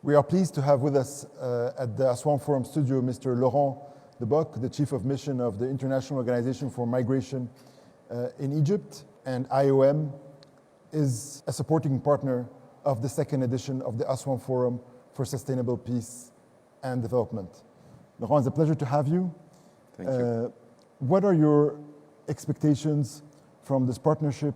We are pleased to have with us at the Aswan Forum studio Mr. Laurent De Boeck, the Chief of Mission of the International Organization for Migration in Egypt, and IOM is a supporting partner of the second edition of the Aswan Forum for Sustainable Peace and Development. Laurent, it's a pleasure to have you. Thank you. What are your expectations from this partnership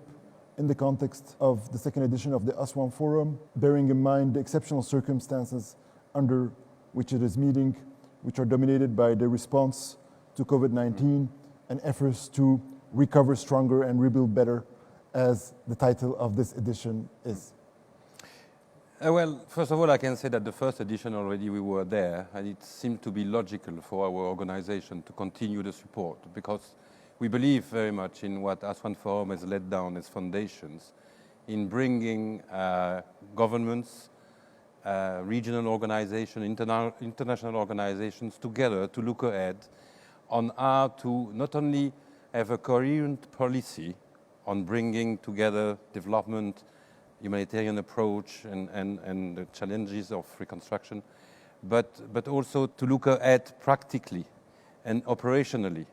in the context of the second edition of the Aswan Forum, bearing in mind the exceptional circumstances under which it is meeting, which are dominated by the response to COVID-19 and efforts to recover stronger and rebuild better, as the title of this edition is? Well, first of all, I can say that the first edition already we were there, and it seemed to be logical for our organization to continue the support, because we believe very much in what Aswan Forum has laid down as foundations in bringing governments, regional organizations, international organizations together to look ahead on how to not only have a coherent policy on bringing together development, humanitarian approach and the challenges of reconstruction, but also to look ahead practically and operationally.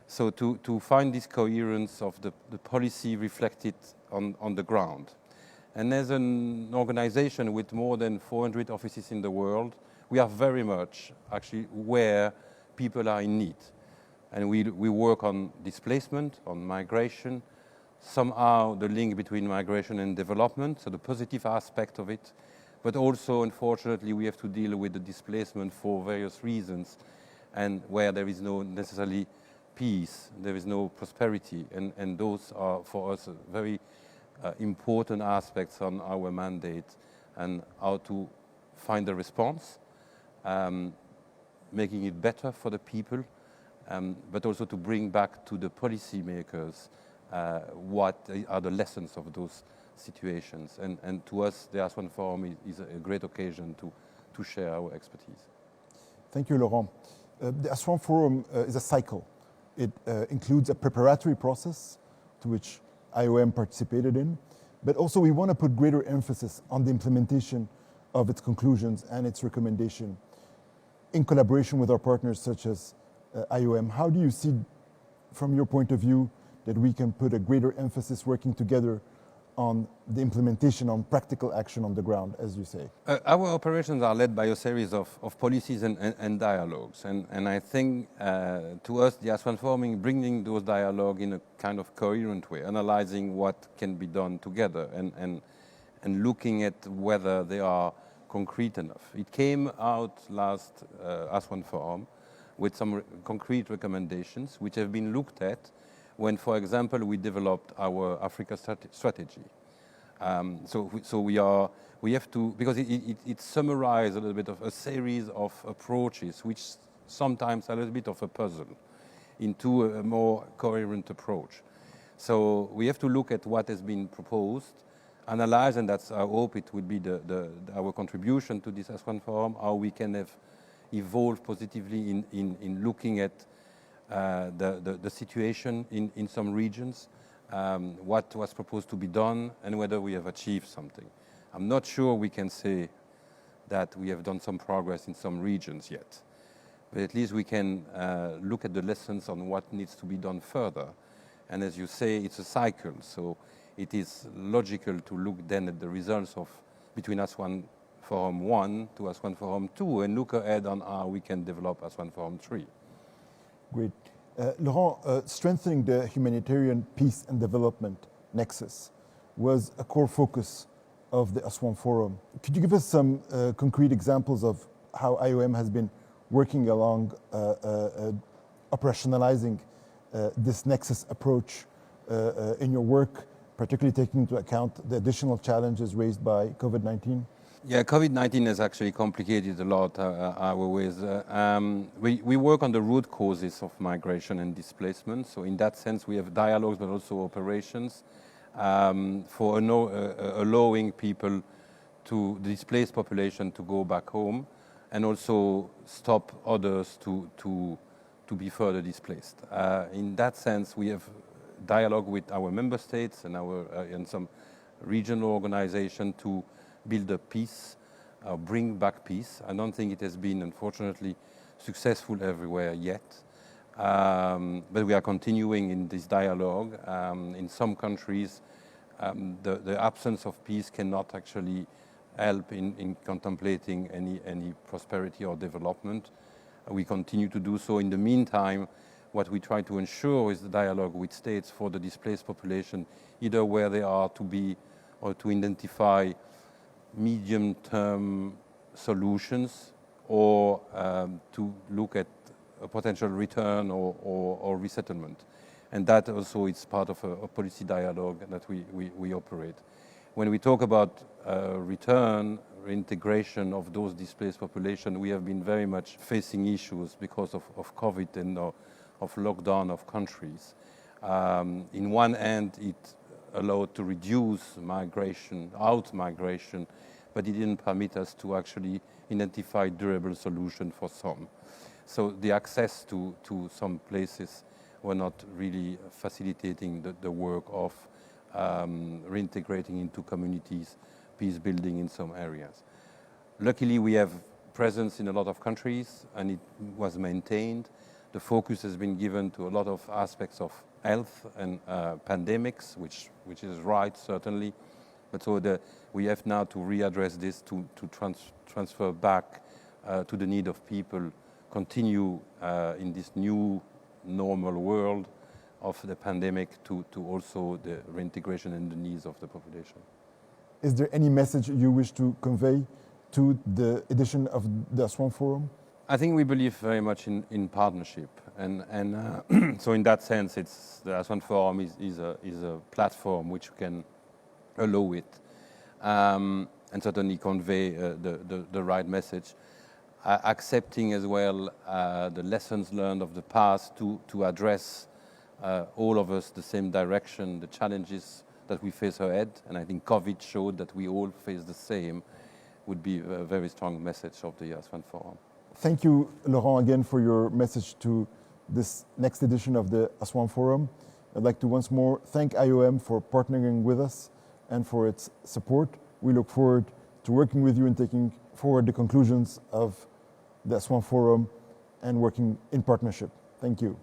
So to find this coherence of the policy reflected on the ground. And as an organization with more than 400 offices in the world, we are very much actually where people are in need. And we work on displacement, on migration, somehow the link between migration and development, so the positive aspect of it, but also, unfortunately, we have to deal with the displacement for various reasons, and where there is no necessarily peace, there is no prosperity, and those are for us very important aspects on our mandate, and how to find a response, making it better for the people, but also to bring back to the policy makers what are the lessons of those situations. And to us, the Aswan Forum is a great occasion to share our expertise. Thank you, Laurent. The Aswan Forum is a cycle. It includes a preparatory process to which IOM participated in, but also we want to put greater emphasis on the implementation of its conclusions and its recommendation in collaboration with our partners such as IOM. How do you see, from your point of view, that we can put a greater emphasis working together on the implementation, on practical action on the ground, as you say? Our operations are led by a series of policies and dialogues. And I think to us, the Aswan Forum bringing those dialogue in a kind of coherent way, analyzing what can be done together and looking at whether they are concrete enough. It came out last Aswan Forum with some concrete recommendations which have been looked at when, for example, we developed our Africa strategy. So we have to, because it summarizes a little bit of a series of approaches which sometimes are a little bit of a puzzle into a more coherent approach. So we have to look at what has been proposed, analyze, and that's our hope it would be our contribution to this Aswan Forum, how we can have evolved positively in looking at the situation in some regions, what was proposed to be done, and whether we have achieved something. I'm not sure we can say that we have done some progress in some regions yet, but at least we can look at the lessons on what needs to be done further. And as you say, it's a cycle, so it is logical to look then at the results of between Aswan Forum 1 to Aswan Forum 2 and look ahead on how we can develop Aswan Forum 3. Great. Laurent, strengthening the humanitarian peace and development nexus was a core focus of the Aswan Forum. Could you give us some concrete examples of how IOM has been working along operationalizing this nexus approach in your work, particularly taking into account the additional challenges raised by COVID-19? Yeah, COVID-19 has actually complicated a lot our ways. We work on the root causes of migration and displacement. So in that sense, we have dialogues, but also operations for allowing people the displaced population to go back home, and also stop others to be further displaced. In that sense, we have dialogue with our member states and some regional organization to build a peace bring back peace. I don't think it has been, unfortunately, successful everywhere yet. But we are continuing in this dialogue. In some countries, the absence of peace cannot actually help in contemplating any prosperity or development. We continue to do so. In the meantime, what we try to ensure is the dialogue with states for the displaced population, either where they are to be or to identify medium-term solutions or to look at a potential return or resettlement. And that also is part of a policy dialogue that we operate. When we talk about return, reintegration of those displaced population, we have been very much facing issues because of COVID and of lockdown of countries. In one hand, it allowed to reduce migration, out-migration, but it didn't permit us to actually identify durable solution for some. So the access to some places were not really facilitating the work of reintegrating into communities, peace building in some areas. Luckily, we have presence in a lot of countries and it was maintained. The focus has been given to a lot of aspects of health and pandemics, which is right, certainly. But so we have now to readdress this, to transfer back to the need of people, continue in this new normal world of the pandemic to also the reintegration and the needs of the population. Is there any message you wish to convey to the edition of the Aswan Forum? I think we believe very much in partnership, and so in that sense, the Aswan Forum is a platform which can allow it and certainly convey the right message, accepting as well the lessons learned of the past to address all of us the same direction, the challenges that we face ahead, and I think COVID showed that we all face the same, would be a very strong message of the Aswan Forum. Thank you, Laurent, again for your message to this next edition of the Aswan Forum. I'd like to once more thank IOM for partnering with us and for its support. We look forward to working with you and taking forward the conclusions of the Aswan Forum and working in partnership. Thank you.